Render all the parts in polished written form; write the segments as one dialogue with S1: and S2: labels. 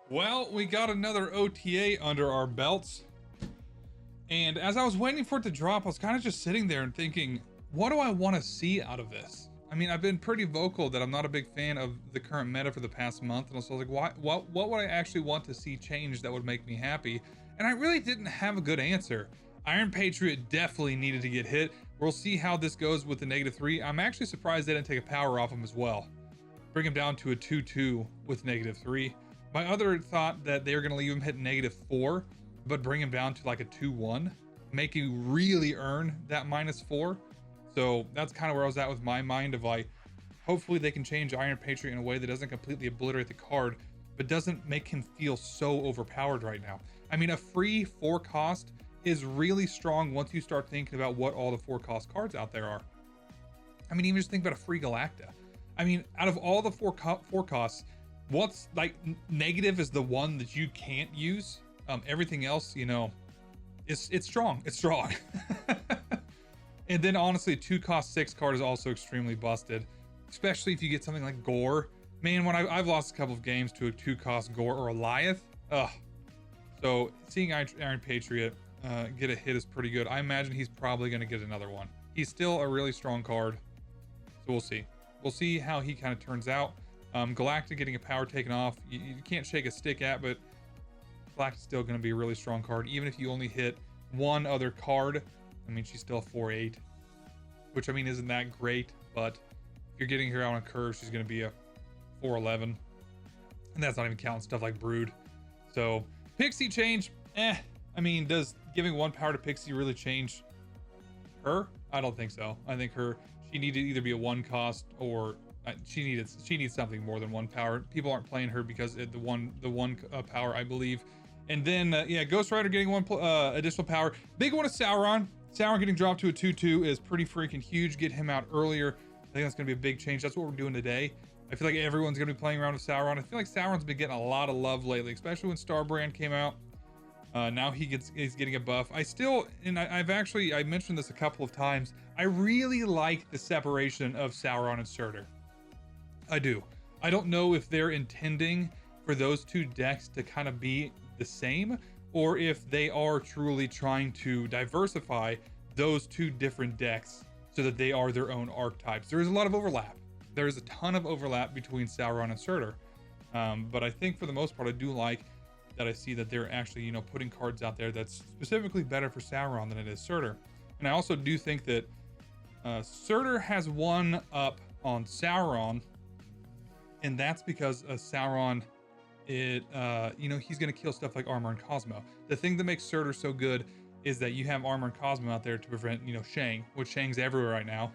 S1: Well, we got another OTA under our belts. And as I was waiting for it to drop, I was kind of just sitting there and thinking, what do I want to see out of this? I mean, I've been pretty vocal that I'm not a big fan of the current meta for the past month. And so I was like, what would I actually want to see change that would make me happy? And I really didn't have a good answer. Iron Patriot definitely needed to get hit. We'll see how this goes with the -3. I'm actually surprised they didn't take a power off him as well. Bring him down to a 2-2 with -3. My other thought that they were going to leave him hit -4, but bring him down to like a 2-1, make you really earn that -4. So that's kind of where I was at with my mind of like, hopefully they can change Iron Patriot in a way that doesn't completely obliterate the card, but doesn't make him feel so overpowered right now. I mean, a free 4 cost is really strong once you start thinking about what all the 4 cost cards out there are. I mean, even just think about a free Galacta. I mean, out of all the 4 costs, what's like negative is the one that you can't use. Everything else, you know, it's strong. It's strong. And then honestly, a 2-cost 6 card is also extremely busted, especially if you get something like Gore. Man, when I've lost a couple of games to a 2-cost Gore or Eliath. Ugh. So seeing Iron Patriot get a hit is pretty good. I imagine he's probably going to get another one. He's still a really strong card. So we'll see. We'll see how he kind of turns out. Galacta getting a power taken off, you can't shake a stick at, but Galacta's still going to be a really strong card. Even if you only hit one other card, I mean, she's still a 4-8, which I mean, isn't that great, but if you're getting her out on a curve, she's going to be a 4-11. And that's not even counting stuff like Brood. So Pixie change, I mean, does giving 1 power to Pixie really change her? I don't think so. I think she needed to either be a 1 cost or she needs something more than 1 power. People aren't playing her because the one power, I believe. And then yeah, Ghost Rider getting 1 additional power. Big one is Sauron. Sauron getting dropped to a 2-2 is pretty freaking huge. Get him out earlier. I think that's gonna be a big change. That's what we're doing today. I feel like everyone's gonna be playing around with Sauron. I feel like Sauron's been getting a lot of love lately, especially when Starbrand came out. Now he's getting a buff. I mentioned this a couple of times. I really like the separation of Sauron and Surtur. I do. I don't know if they're intending for those 2 decks to kind of be the same, or if they are truly trying to diversify those 2 different decks so that they are their own archetypes. There is a lot of overlap. There is a ton of overlap between Sauron and Surtur. But I think for the most part, I do like that I see that they're actually, you know, putting cards out there that's specifically better for Sauron than it is Surtur. And I also do think that Surtur has 1 up on Sauron, and that's because Sauron, you know, he's going to kill stuff like Armor and Cosmo. The thing that makes Surtur so good is that you have Armor and Cosmo out there to prevent, you know, Shang, which Shang's everywhere right now.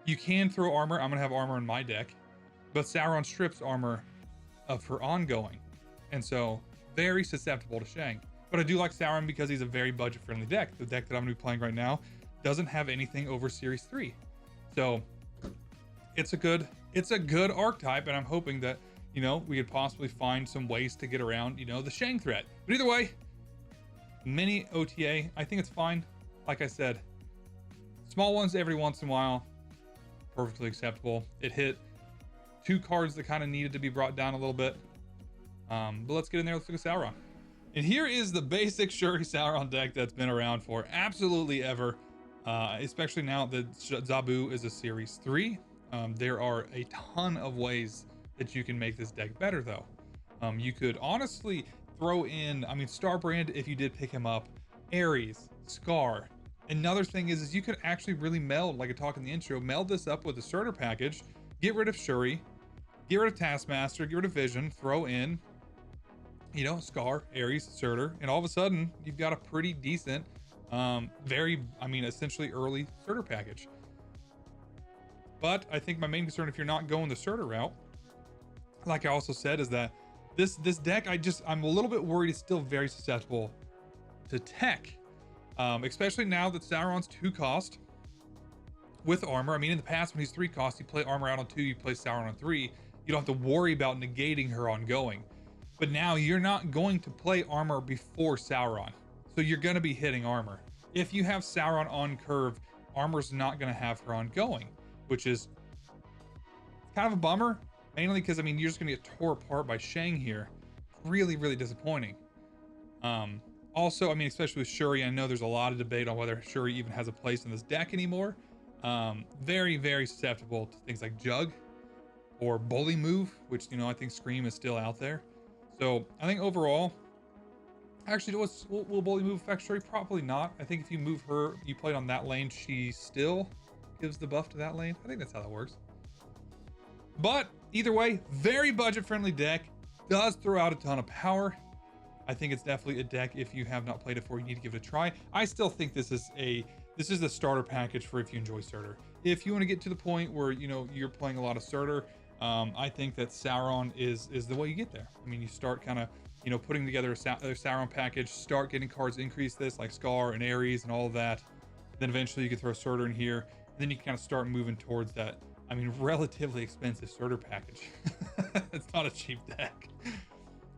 S1: You can throw Armor. I'm going to have Armor in my deck, but Sauron strips Armor of her ongoing, and so very susceptible to Shang. But I do like Sauron because he's a very budget-friendly deck. The deck that I'm going to be playing right now doesn't have anything over Series 3. So it's a good archetype, and I'm hoping that, you know, we could possibly find some ways to get around, you know, the Shang threat. But either way, mini OTA, I think it's fine. Like I said, small ones every once in a while, perfectly acceptable. It hit 2 cards that kind of needed to be brought down a little bit. But let's get in there. Let's look at Sauron. And here is the basic Shuri Sauron deck that's been around for absolutely ever, especially now that Zabu is a Series 3. There are a ton of ways that you can make this deck better, though. You could honestly throw in, I mean, Starbrand, if you did pick him up, Ares, Scar. Another thing is you could actually really meld, like I talked in the intro, meld this up with a Surtur package, get rid of Shuri, get rid of Taskmaster, get rid of Vision, throw in, you know, Scar, Ares, Surtur, and all of a sudden you've got a pretty decent, essentially early Surtur package. But I think my main concern, if you're not going the Surtur route, like I also said, is that this deck, I'm a little bit worried it's still very susceptible to tech, especially now that Sauron's 2 cost with Armor. I mean, in the past when he's 3 cost, you play Armor out on 2, you play Sauron on 3. You don't have to worry about negating her ongoing. But now you're not going to play Armor before Sauron, so you're going to be hitting Armor. If you have Sauron on curve, Armor's not going to have her ongoing, which is kind of a bummer, mainly because, I mean, you're just going to get tore apart by Shang here really, really disappointing. Also, I mean, especially with Shuri, I know there's a lot of debate on whether Shuri even has a place in this deck anymore. Very, very susceptible to things like Jug or Bully Move, which, you know, I think Scream is still out there. So I think overall, actually, will Bully Move affect Shuri? Probably not. I think if you move her, you play it on that lane, she still gives the buff to that lane. I think that's how that works. But either way, very budget-friendly deck. Does throw out a ton of power. I think it's definitely a deck, if you have not played it before, you need to give it a try. I still think this is the starter package for if you enjoy Surtur. If you want to get to the point where, you know, you're playing a lot of Surtur, I think that Sauron is the way you get there. I mean, you start kind of, you know, putting together a Sauron package, start getting cards increase this, like Scar and Ares and all of that. Then eventually you can throw Surtur in here. And then you can kind of start moving towards that, I mean, relatively expensive Surtur package. It's not a cheap deck.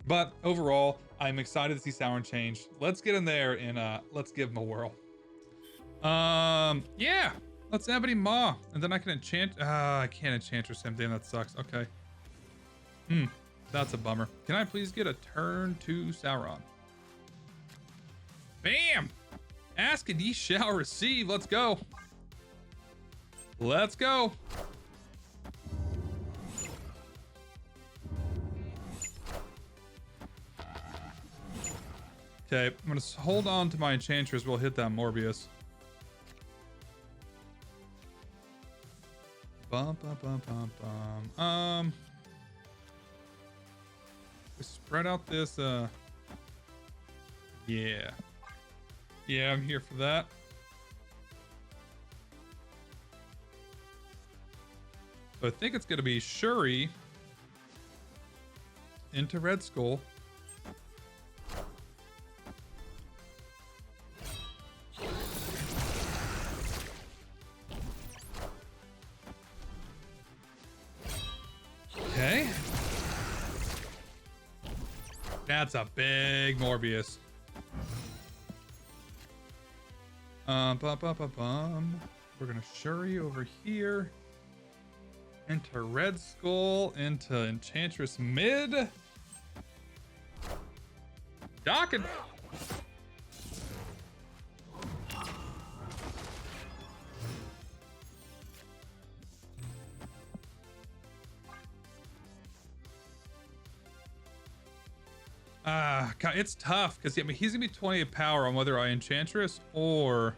S1: But overall, I'm excited to see Sauron change. Let's get in there and let's give him a whirl. Yeah, let's Ebony Maw, and then I can enchant. I can't Enchantress him. Damn, that sucks. Okay. That's a bummer. Can I please get a turn to Sauron? Bam! Ask and ye shall receive. Let's go. Let's go. Okay, I'm gonna hold on to my Enchantress. We'll hit that Morbius. Bum, bum, bum, bum, bum. We spread out this. Yeah, I'm here for that. So I think it's gonna be Shuri into Red Skull. Okay. That's a big Morbius. We're gonna Shuri over here. Into Red Skull, into Enchantress mid. Docking. God, it's tough because I mean he's gonna be 28 power on whether I Enchantress or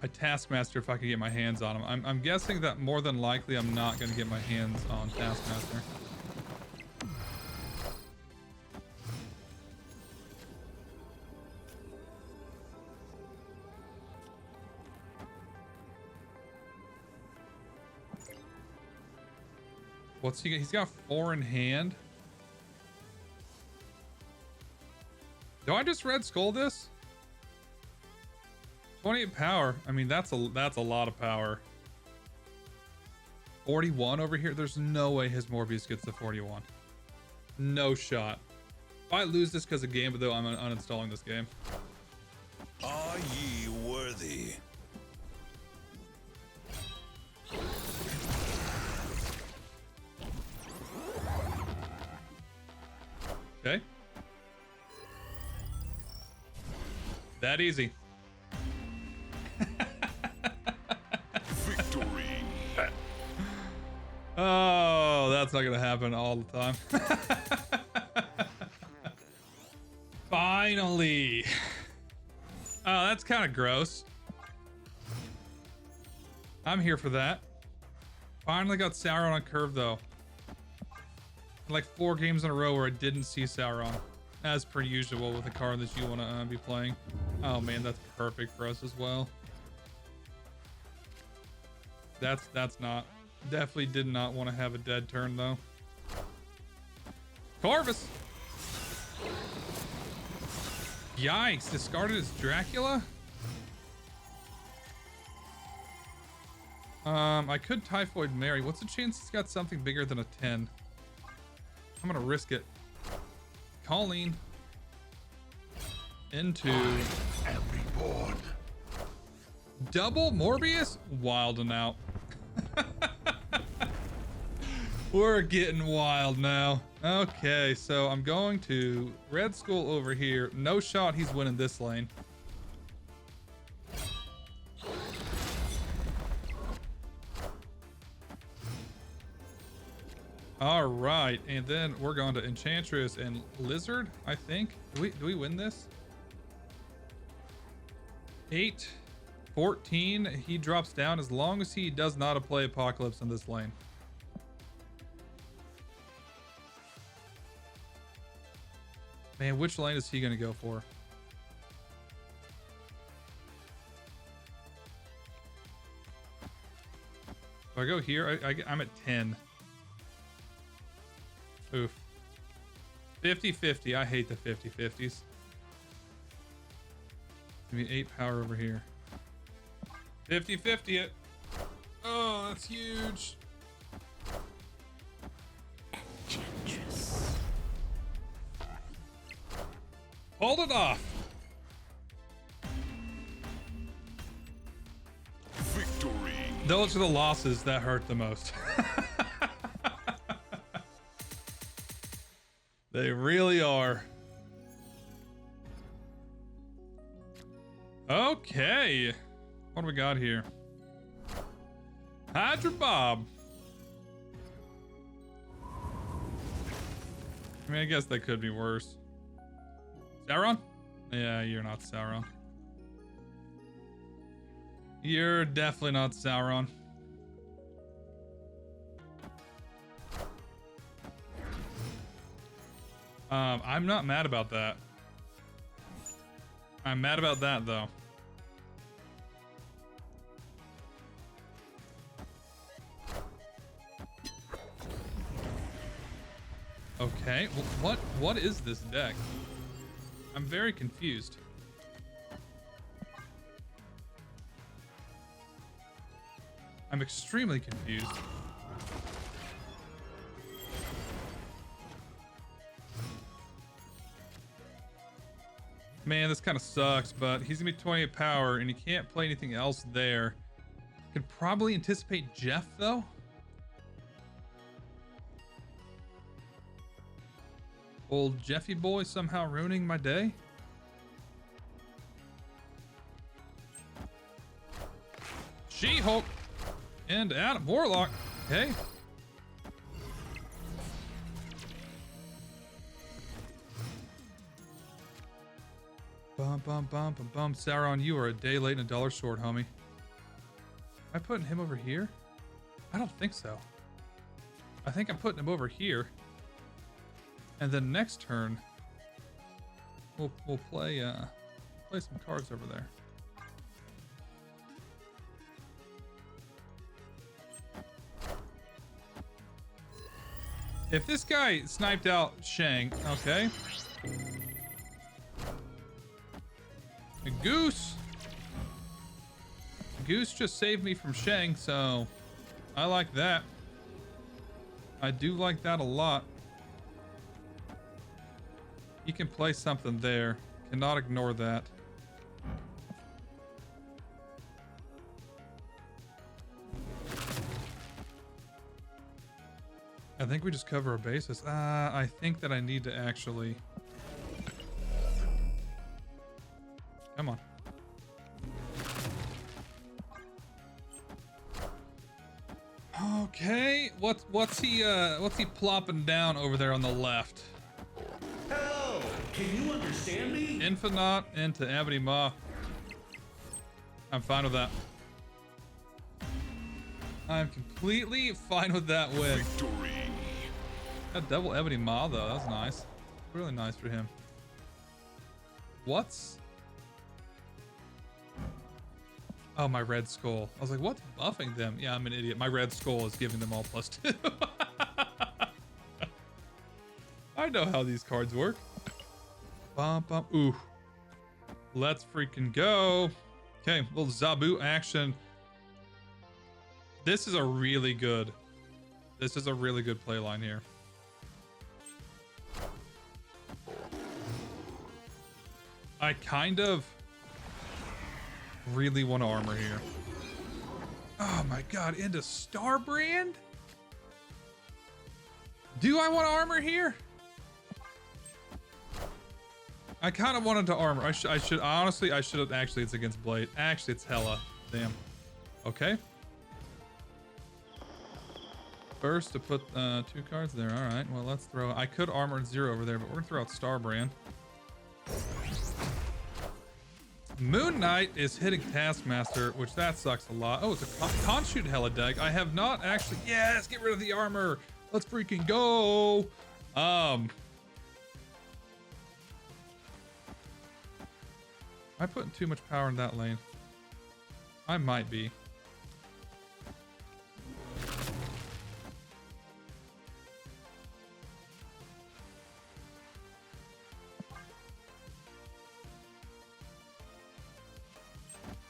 S1: I Taskmaster if I can get my hands on him. I'm guessing that more than likely I'm not gonna get my hands on Taskmaster. What's he got? He's got 4 in hand. Do I just Red Skull this? 28 power. I mean, that's a lot of power. 41 over here. There's no way his Morbius gets to 41. No shot. If I lose this because of game, though, I'm uninstalling this game.
S2: Are ye worthy?
S1: Okay. That easy.
S2: Victory.
S1: Oh, that's not gonna happen all the time. Finally. Oh, that's kind of gross. I'm here for that. Finally got Sauron on curve though. Like 4 games in a row where I didn't see Sauron, as per usual with a card that you want to be playing. Oh man, that's perfect for us as well. That's not. Definitely did not want to have a dead turn though. Corvus. Yikes! Discarded as Dracula. I could Typhoid Mary. What's the chance it's got something bigger than a 10? I'm gonna risk it. Colleen into
S2: Reborn.
S1: double Morbius. Wild and out. We're getting wild now. Okay, so I'm going to Red Skull over here. No shot he's winning this lane. All right, and then we're going to Enchantress and Lizard, I think. Do we win this? 8, 14. He drops down as long as he does not play Apocalypse in this lane. Man, which lane is he going to go for? If I go here, I'm at 10. Oof. 50-50. I hate the 50-50s. Give me 8 power over here. 50-50 it. Oh, that's huge.
S3: Enchantress.
S1: Hold it off.
S2: Victory.
S1: Those are the losses that hurt the most. They really are. Okay. What do we got here? Hydra Bob. I mean, I guess that could be worse. Sauron? Yeah, you're not Sauron. You're definitely not Sauron. I'm not mad about that. I'm mad about that, though. Okay, what is this deck? I'm very confused. I'm extremely confused. Man, this kind of sucks, but he's gonna be 28 power and he can't play anything else there. Could probably anticipate Jeff though. Old Jeffy boy somehow ruining my day. She-Hulk and Adam Warlock. Okay. Bum, bum, bum, bum, bum. Sauron, you are a day late and $1 short, homie. Am I putting him over here? I don't think so. I think I'm putting him over here. And then next turn, we'll play some cards over there. If this guy sniped out Shang, okay. A Goose. Goose just saved me from Shang, so I like that. I do like that a lot. He can play something there. Cannot ignore that. I think we just cover our bases. I think that I need to actually... Come on. Okay, what's he plopping down over there on the left?
S4: Hello, can you understand me?
S1: Infinite into Ebony Maw. I'm fine with that. I'm completely fine with that win.
S2: Victory.
S1: That double Ebony Maw though, that was nice. Really nice for him. What's... Oh, my Red Skull. I was like, what's buffing them? Yeah, I'm an idiot. My Red Skull is giving them all +2. I know how these cards work. Bum, bum. Ooh. Let's freaking go. Okay, little Zabu action. This is a really good play line here. I kind of really want to armor here. Oh my god, into Starbrand? Do I want armor here? I kind of wanted to armor. I should honestly, I should have. Actually, it's against Blade. Actually, it's Hella. Damn. Okay. First to put 2 cards there. All right. Well, let's throw. I could armor 0 over there, but we're gonna throw out Starbrand. Moon Knight is hitting Taskmaster, which that sucks a lot. Oh, it's a Conshoot Hella deck. I have not actually. Yes, get rid of the armor. Let's freaking go. Am I putting too much power in that lane? I might be.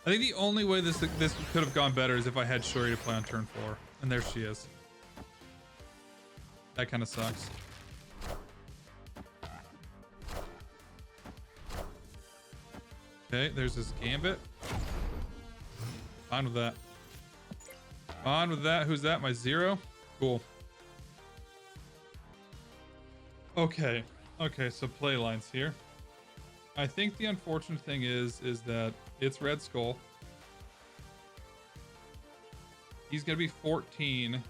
S1: I think the only way this could have gone better is if I had Shuri to play on turn 4. And there she is. That kind of sucks. Okay, there's this Gambit. Fine with that. Fine with that. Who's that? My 0? Cool. Okay. Okay, so play lines here. I think the unfortunate thing is that it's Red Skull. He's gonna be 14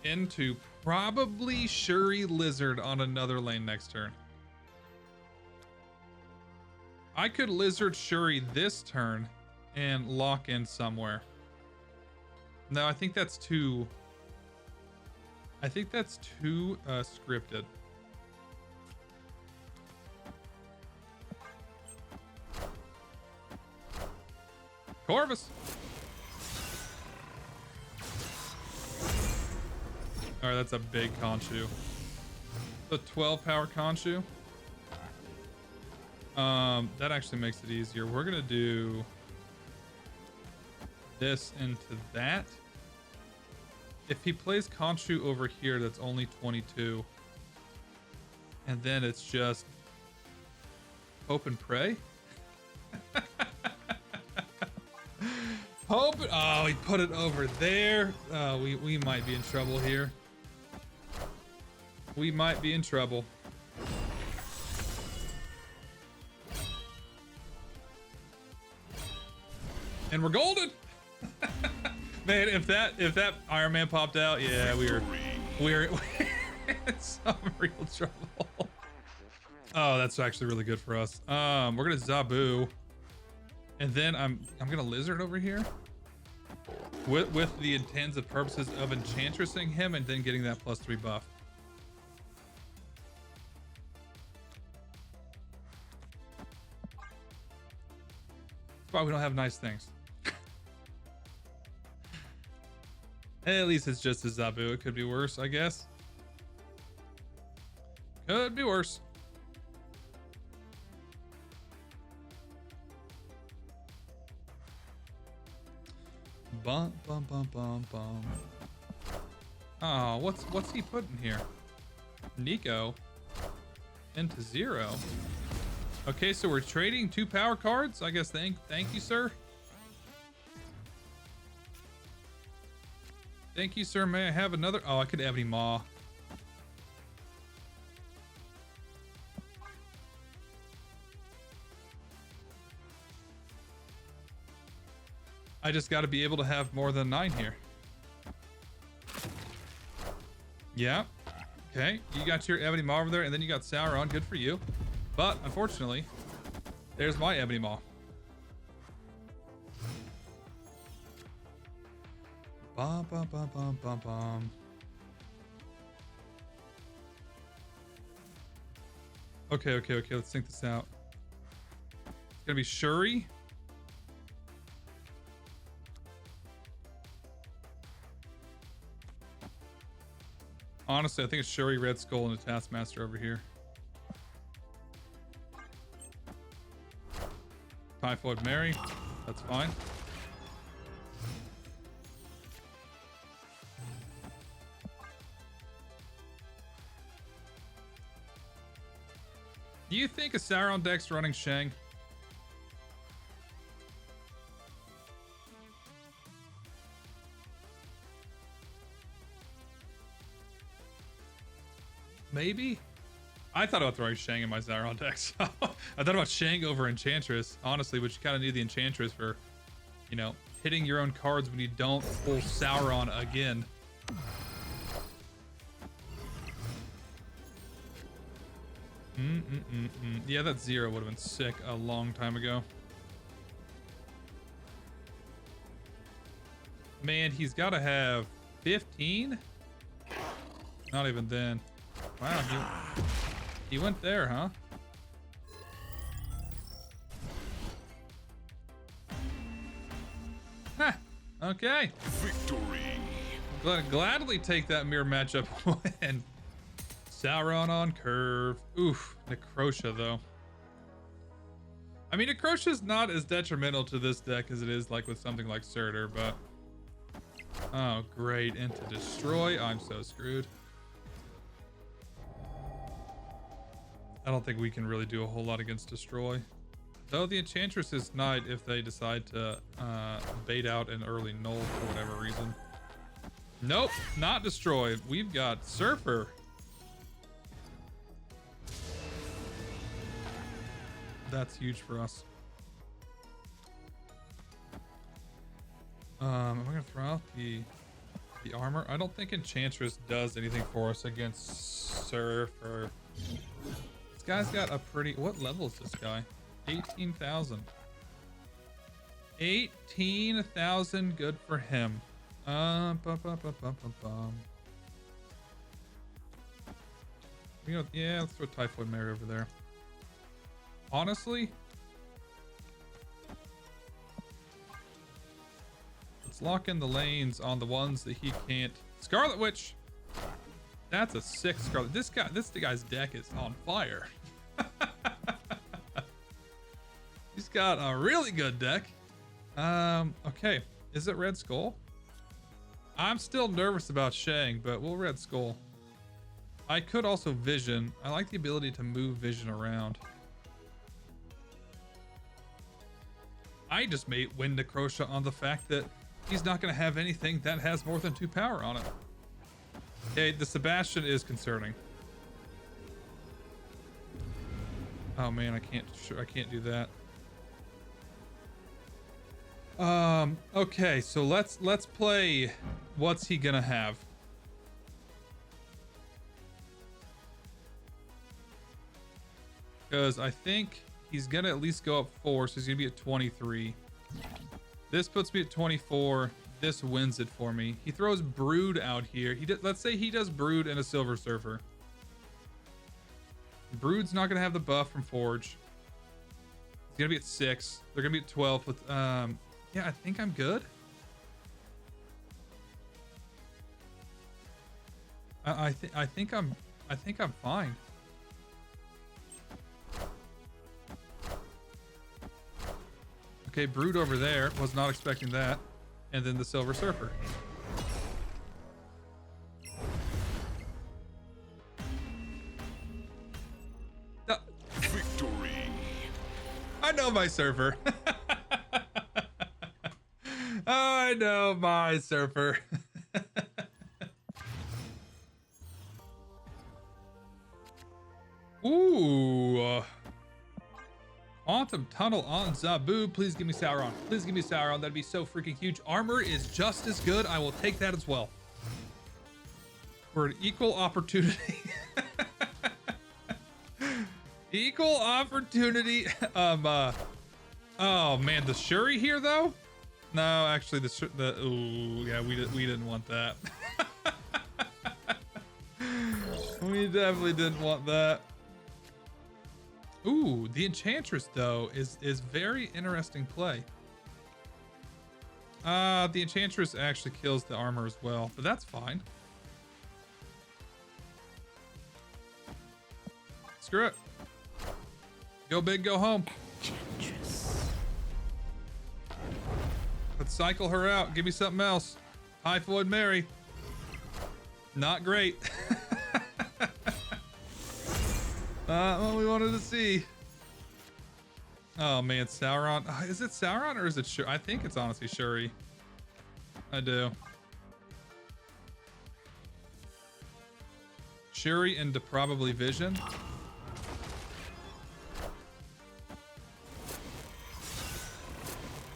S1: into probably Shuri Lizard on another lane next turn. I could Lizard Shuri this turn and lock in somewhere. No, I think that's too. I think that's too scripted. Corvus. All right, that's a big Khonshu. The 12 power Khonshu. That actually makes it easier. We're gonna do this into that. If he plays Khonshu over here, that's only 22. And then it's just hope and pray. Hope. Oh, he put it over there. We might be in trouble here. We might be in trouble. And we're golden. Man, if that Iron Man popped out, yeah, we're in some real trouble. Oh, that's actually really good for us. We're gonna Zabu. And then I'm gonna Lizard over here with the intended purposes of Enchantressing him and then getting that +3 buff. That's why we don't have nice things. At least it's just a Zabu. It could be worse, I guess. Could be worse. Bum bum bum bum bum. Oh, what's he putting here? Nico into 0. Okay, so we're trading 2 power cards. I guess thank you, sir. Thank you, sir. May I have another? Oh, I could Ebony Maw. I just got to be able to have more than 9 here. Yeah. Okay. You got your Ebony Maw over there, and then you got Sauron. Good for you. But unfortunately, there's my Ebony Maw. Bum, bum, bum, bum, bum, bum. Okay. Let's think this out. It's gonna be Shuri. Honestly, I think it's Shuri, Red Skull, and a Taskmaster over here. Typhoid Mary. That's fine. Do you think a Sauron deck's running Shang? maybe? I thought about throwing Shang in my Sauron deck. So I thought about Shang over Enchantress, honestly, but you kind of need the Enchantress for, you know, hitting your own cards when you don't pull Sauron again. Yeah, that 0 would have been sick a long time ago. Man, he's got to have 15? Not even then. Wow, he went there, huh? Huh, okay.
S2: Victory.
S1: Gladly take that mirror matchup win. Sauron on curve. Oof, Necrotia though. I mean, Necrotia is not as detrimental to this deck as it is like with something like Surtur, but oh great, into destroy. I'm so screwed. I don't think we can really do a whole lot against destroy. Though the Enchantress is Knight if they decide to bait out an early null for whatever reason. Nope, not destroy. We've got Surfer. That's huge for us. Am I gonna throw out the armor? I don't think Enchantress does anything for us against Surfer. This guy's got a pretty, what level is this guy? 18,000. 18,000, good for him. You know, yeah, let's throw Typhoid Mary over there. Honestly, let's lock in the lanes on the ones that he can't. Scarlet Witch. That's a 6 Scarlet. This guy's deck is on fire. He's got a really good deck. Okay, is it Red Skull? I'm still nervous about Shang, but we'll Red Skull. I could also Vision. I like the ability to move Vision around. I just may win Necrotia on the fact that he's not going to have anything that has more than 2 power on it. Okay, the Sebastian is concerning. Oh man, I can't do that. Okay, so let's play what's he gonna have. Because I think he's gonna at least go up 4, so he's gonna be at 23. This puts me at 24. This wins it for me. He throws Brood out here. Let's say he does Brood and a Silver Surfer. Brood's not gonna have the buff from Forge. He's gonna be at 6. They're gonna be at 12 with yeah, I think I'm good. I think I'm fine. Okay, Brood over there. Was not expecting that. And then the Silver Surfer.
S2: Victory.
S1: I know my Surfer. I know my Surfer. Ooh. Quantum Tunnel on Zabu. Please give me Sauron. Please give me Sauron. That'd be so freaking huge. Armor is just as good. I will take that as well. For an equal opportunity. Equal opportunity. Oh man, the Shuri here though? No, actually ooh, yeah, we didn't want that. We definitely didn't want that. Ooh, the Enchantress though is very interesting play. The Enchantress actually kills the armor as well, but that's fine. Screw it. Go big, go home.
S3: Enchantress.
S1: Let's cycle her out. Give me something else. Typhoid Mary. Not great. Not what we wanted to see. Oh man, Sauron. Is it Sauron or is it Shuri? I think it's honestly Shuri. I do. Shuri into probably Vision.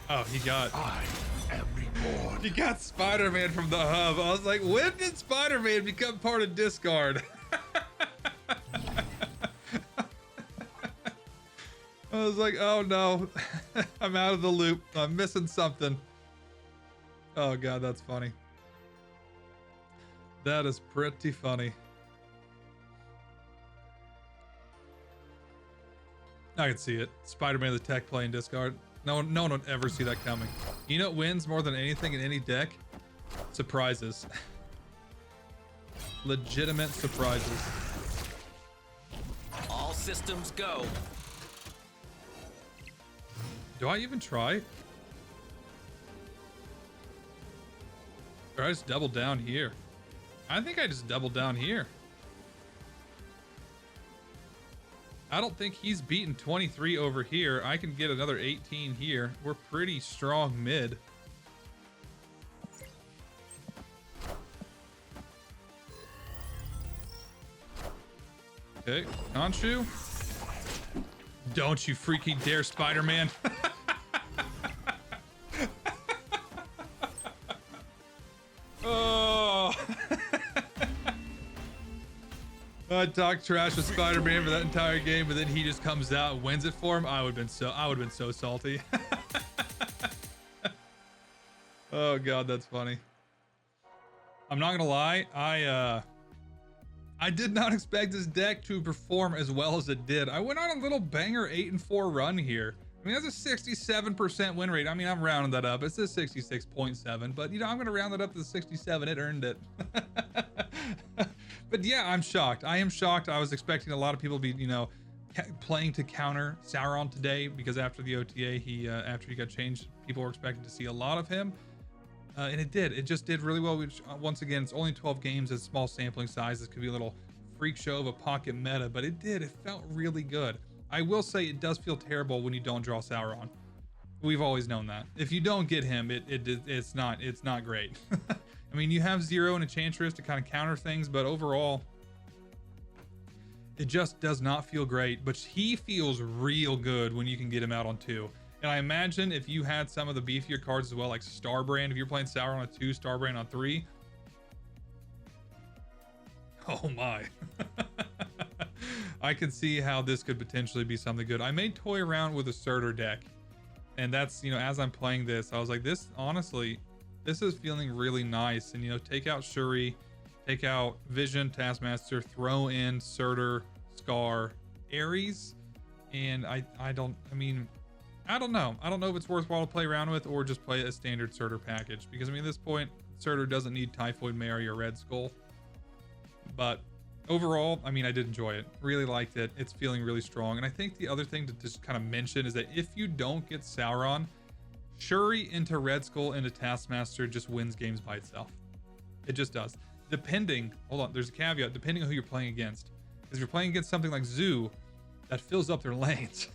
S1: Oh, he got...
S2: I am reborn.
S1: He got Spider-Man from the hub. I was like, when did Spider-Man become part of discard? I was like, oh no, I'm out of the loop. I'm missing something. Oh God, that's funny. That is pretty funny. I can see it. Spider-Man the tech playing discard. No one would ever see that coming. You know what wins more than anything in any deck? Surprises. Legitimate surprises.
S3: All systems go.
S1: Do I even try? Or I just double down here? I think I just double down here. I don't think he's beaten 23 over here. I can get another 18 here. We're pretty strong mid. Okay, Khonshu. Don't you freaking dare, Spider-Man. Oh. I talked trash with Spider-Man for that entire game, but then he just comes out and wins it for him. I would have been so salty. Oh God, that's funny. I'm not gonna lie, I did not expect this deck to perform as well as it did. I went on a little banger 8-4 run here. I mean, that's a 67% win rate. I mean, I'm rounding that up. It's a 66.7, but you know, I'm gonna round it up to the 67. It earned it. But yeah, I'm shocked. I am shocked. I was expecting a lot of people to be, you know, playing to counter Sauron today, because after the OTA, after he got changed, people were expecting to see a lot of him. And it did. It just did really well. Which, once again, it's only 12 games. It's small sampling size. This could be a little freak show of a pocket meta, but it did. It felt really good. I will say it does feel terrible when you don't draw Sauron. We've always known that. If you don't get him, it's not great. I mean, you have Zero and Enchantress to kind of counter things, but overall, it just does not feel great. But he feels real good when you can get him out on 2. And I imagine if you had some of the beefier cards as well, like Starbrand, if you're playing Sauron on 2, Starbrand on 3. Oh my. I can see how this could potentially be something good. I may toy around with a Surtur deck. And that's, you know, as I'm playing this, I was like, this, honestly, this is feeling really nice. And, you know, take out Shuri, take out Vision, Taskmaster, throw in Surtur, Scar, Ares. And I don't know. I don't know if it's worthwhile to play around with or just play a standard Surtur package. Because, I mean, at this point, Surtur doesn't need Typhoid Mary or Red Skull. But overall, I mean, I did enjoy it. Really liked it. It's feeling really strong. And I think the other thing to just kind of mention is that if you don't get Sauron, Shuri into Red Skull into Taskmaster just wins games by itself. It just does. Depending, hold on, there's a caveat, depending on who you're playing against. Because if you're playing against something like Zoo, that fills up their lanes.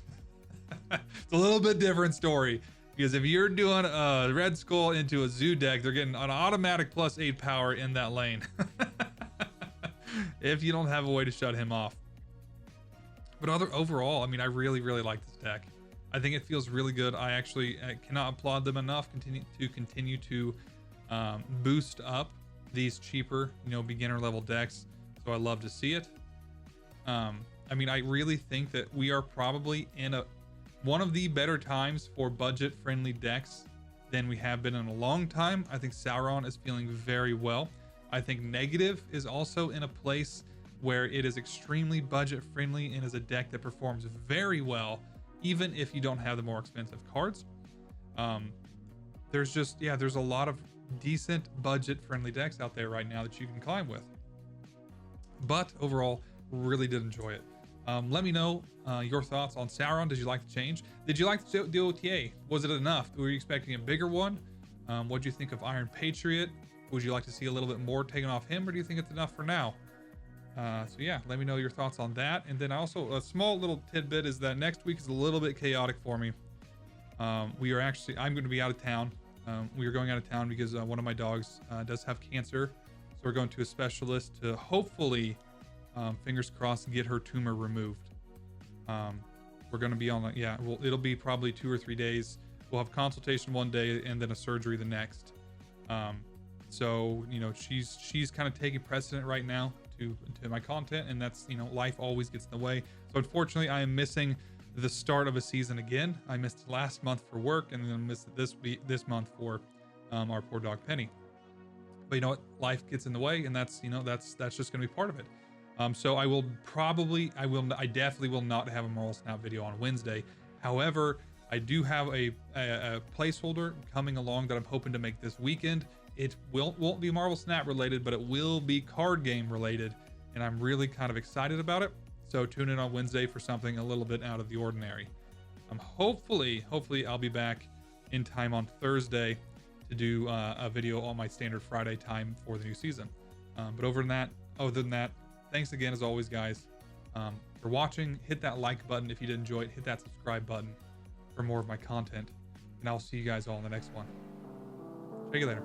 S1: It's a little bit different story. Because if you're doing a Red Skull into a Zoo deck, they're getting an automatic +8 power in that lane. If you don't have a way to shut him off. But overall, I mean, I really, really like this deck. I think it feels really good. I cannot applaud them enough. Continue to boost up these cheaper, you know, beginner level decks. So I love to see it. I mean, I really think that we are probably in one of the better times for budget friendly decks than we have been in a long time. I think Sauron is feeling very well. I think Negative is also in a place where it is extremely budget friendly and is a deck that performs very well, even if you don't have the more expensive cards. There's a lot of decent budget friendly decks out there right now that you can climb with. But overall, really did enjoy it. Let me know your thoughts on Sauron. Did you like the change? Did you like the OTA? Was it enough? Were you expecting a bigger one? What do you think of Iron Patriot? Would you like to see a little bit more taken off him, or do you think it's enough for now? So yeah, let me know your thoughts on that. And then also a small little tidbit is that next week is a little bit chaotic for me. I'm going to be out of town. We are going out of town because one of my dogs does have cancer. So we're going to a specialist to hopefully fingers crossed, get her tumor removed. We're going to be on, yeah, well, it'll be probably 2 or 3 days. We'll have consultation one day and then a surgery the next. So, you know, she's kind of taking precedent right now to my content, and that's, you know, life always gets in the way. So unfortunately, I am missing the start of a season again. I missed last month for work, and then I missed this month for our poor dog Penny. But you know what? Life gets in the way, and that's, you know, that's just going to be part of it. So I definitely will not have a Marvel Snap video on Wednesday. However, I do have a placeholder coming along that I'm hoping to make this weekend. It won't be Marvel Snap related, but it will be card game related, and I'm really kind of excited about it. So tune in on Wednesday for something a little bit out of the ordinary. Hopefully I'll be back in time on Thursday to do a video on my standard Friday time for the new season. But other than that, thanks again as always, guys, for watching. Hit that like button if you did enjoy it. Hit that subscribe button for more of my content, and I'll see you guys all in the next one. Take it later.